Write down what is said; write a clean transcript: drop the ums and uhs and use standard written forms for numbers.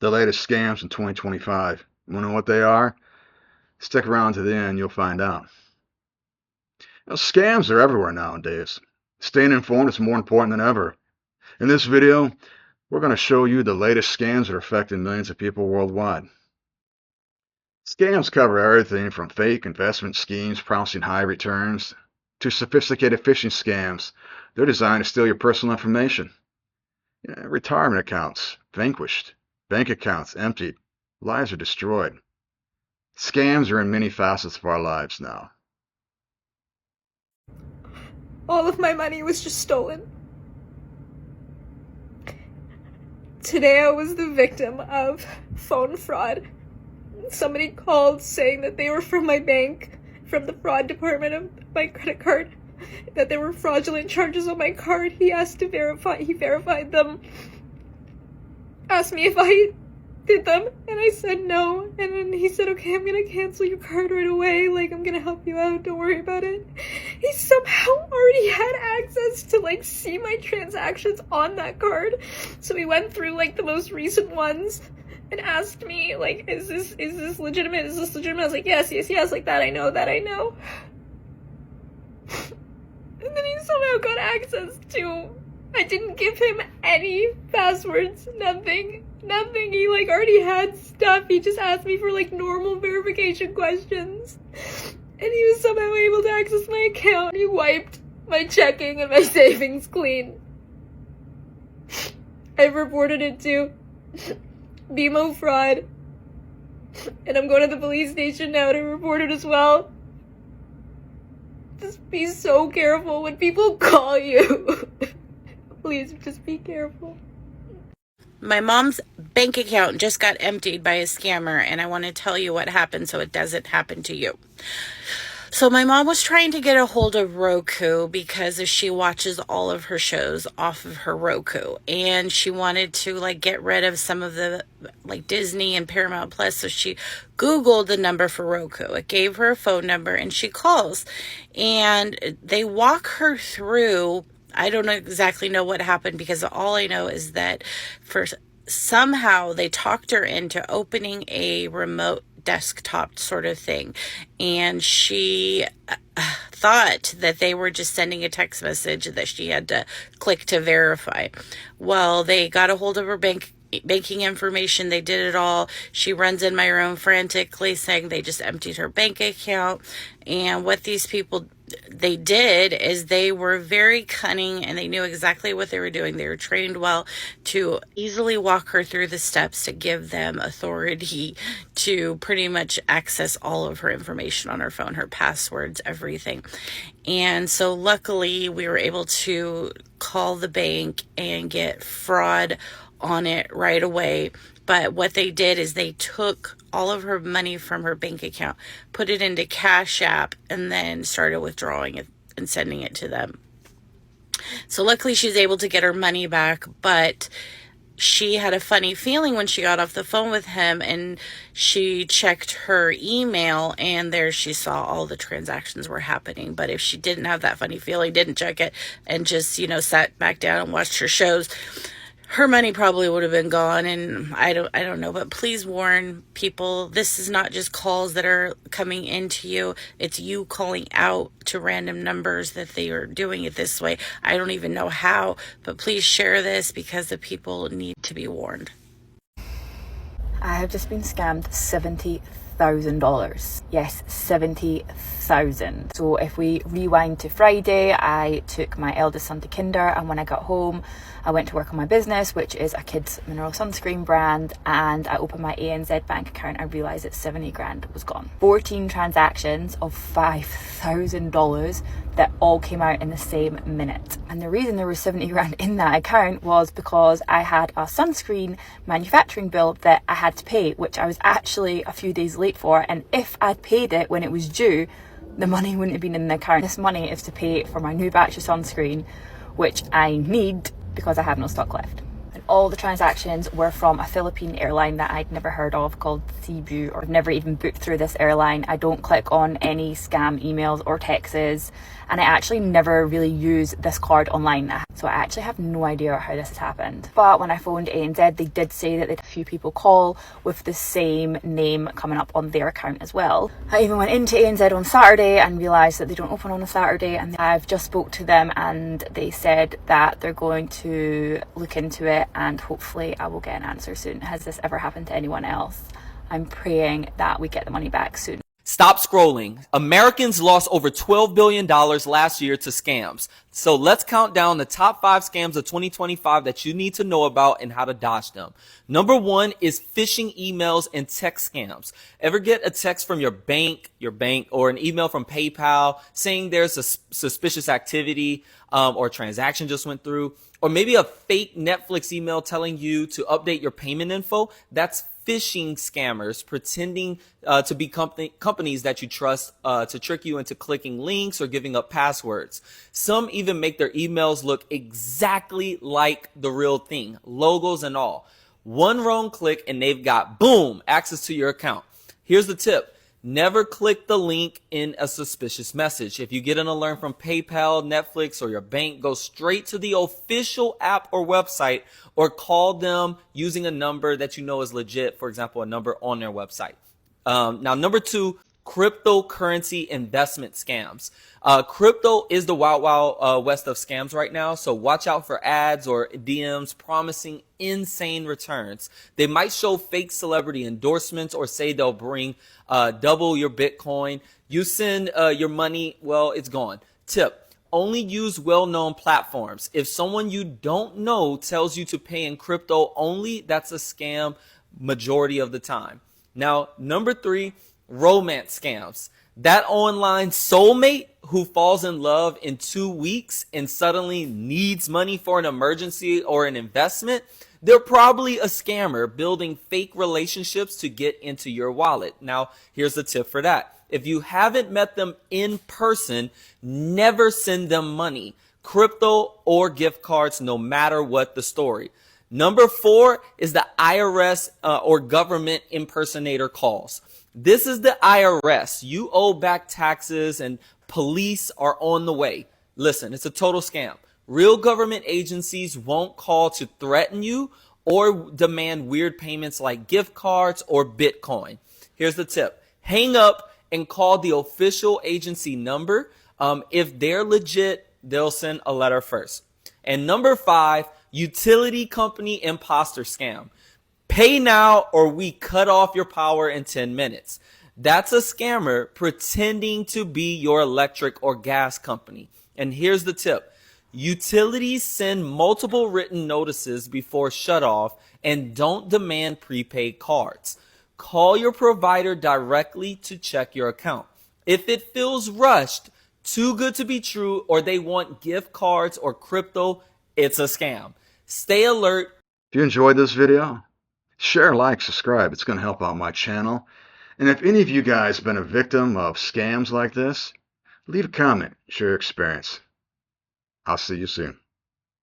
The latest scams in 2025. You want to know what they are? Stick around to the end, you'll find out. Scams are everywhere nowadays. Staying informed is more important than ever. In this video, we're going to show you the latest scams that are affecting millions of people worldwide. Scams cover everything from fake investment schemes promising high returns to sophisticated phishing scams. They're designed to steal your personal information. Retirement accounts, vanquished. Bank accounts, emptied. Lives are destroyed. Scams are in many facets of our lives now. All of my money was just stolen. Today I was the victim of phone fraud. Somebody called saying that they were from my bank, from the fraud department of my credit card, that there were fraudulent charges on my card. He verified them, asked me if I did them, and I said no, and then he said, okay, I'm gonna cancel your card right away, like, I'm gonna help you out, don't worry about it. He somehow already had access to, see my transactions on that card, so he went through, the most recent ones, and asked me, is this legitimate, is this legitimate? I was like, yes, that I know. And then he somehow got access to, I didn't give him any passwords, nothing. He already had stuff. He just asked me for normal verification questions. And he was somehow able to access my account. He wiped my checking and my savings clean. I've reported it to BMO fraud. And I'm going to the police station now to report it as well. Just be so careful when people call you. Please, just be careful. My mom's bank account just got emptied by a scammer, and I want to tell you what happened so it doesn't happen to you. So my mom was trying to get a hold of Roku because she watches all of her shows off of her Roku, and she wanted to get rid of some of the Disney and Paramount Plus. So she Googled the number for Roku. It gave her a phone number, and she calls, and they walk her through. I don't exactly know what happened, because all I know is that somehow they talked her into opening a remote desktop sort of thing, and she thought that they were just sending a text message that she had to click to verify. Well, they got a hold of her banking information. They did it all. She runs in my room frantically saying they just emptied her bank account. And what these people they did is they were very cunning, and they knew exactly what they were doing. They were trained well to easily walk her through the steps to give them authority to pretty much access all of her information on her phone, her passwords, everything. And so luckily we were able to call the bank and get fraud on it right away. But what they did is they took all of her money from her bank account, put it into Cash App, and then started withdrawing it and sending it to them. So luckily she's able to get her money back, but she had a funny feeling when she got off the phone with him, and she checked her email, and there she saw all the transactions were happening. But if she didn't have that funny feeling, didn't check it, and just, sat back down and watched her shows, her money probably would have been gone. And I don't know, but please warn people, this is not just calls that are coming into you. It's you calling out to random numbers that they are doing it this way. I don't even know how, but please share this because the people need to be warned. I have just been scammed $70,000. Yes, 70,000. So if we rewind to Friday, I took my eldest son to kinder, and when I got home, I went to work on my business, which is a kids mineral sunscreen brand, and I opened my ANZ bank account. I realised that 70 grand was gone. 14 transactions of $5,000 that all came out in the same minute. And the reason there was 70 grand in that account was because I had a sunscreen manufacturing bill that I had to pay, which I was actually a few days late for. And if I'd paid it when it was due, the money wouldn't have been in the account. This money is to pay for my new batch of sunscreen, which I need because I have no stock left. And all the transactions were from a Philippine airline that I'd never heard of called Cebu, or I've never even booked through this airline. I don't click on any scam emails or texts, and I actually never really use this card online. So I actually have no idea how this has happened. But when I phoned ANZ, they did say that they had a few people call with the same name coming up on their account as well. I even went into ANZ on Saturday and realised that they don't open on a Saturday, and I've just spoke to them and they said that they're going to look into it and hopefully I will get an answer soon. Has this ever happened to anyone else? I'm praying that we get the money back soon. Stop scrolling. Americans lost over $12 billion last year to scams. So let's count down the top 5 scams of 2025 that you need to know about and how to dodge them. Number 1 is phishing emails and text scams. Ever get a text from your bank, or an email from PayPal saying there's a suspicious activity or transaction just went through? Or maybe a fake Netflix email telling you to update your payment info? That's phishing scammers pretending to be companies that you trust to trick you into clicking links or giving up passwords. Some even make their emails look exactly like the real thing, logos and all. One wrong click and they've got, boom, access to your account. Here's the tip. Never click the link in a suspicious message. If you get an alert from PayPal, Netflix, or your bank, go straight to the official app or website or call them using a number that you know is legit, for example, a number on their website. Now, number 2, cryptocurrency investment scams. Crypto is the wild west of scams right now, so watch out for ads or DMs promising insane returns. They might show fake celebrity endorsements or say they'll bring double your Bitcoin. You send your money, well, it's gone. Tip: only use well-known platforms. If someone you don't know tells you to pay in crypto only, that's a scam majority of the time. Now, number 3, romance scams. That online soulmate who falls in love in 2 weeks and suddenly needs money for an emergency or an investment, they're probably a scammer building fake relationships to get into your wallet. Now, here's the tip for that. If you haven't met them in person, never send them money, crypto or gift cards, no matter what the story. Number 4 is the IRS or government impersonator calls. This is the IRS. You owe back taxes and police are on the way. Listen, it's a total scam. Real government agencies won't call to threaten you or demand weird payments like gift cards or Bitcoin. Here's the tip. Hang up and call the official agency number. If they're legit, they'll send a letter first. And number 5, utility company imposter scam. Pay now or we cut off your power in 10 minutes. That's a scammer pretending to be your electric or gas company. And here's the tip. Utilities send multiple written notices before shutoff and don't demand prepaid cards. Call your provider directly to check your account. If it feels rushed, too good to be true, or they want gift cards or crypto, it's a scam. Stay alert. If you enjoyed this video, share, like, subscribe. It's going to help out my channel. And if any of you guys have been a victim of scams like this, leave a comment, share your experience. I'll see you soon.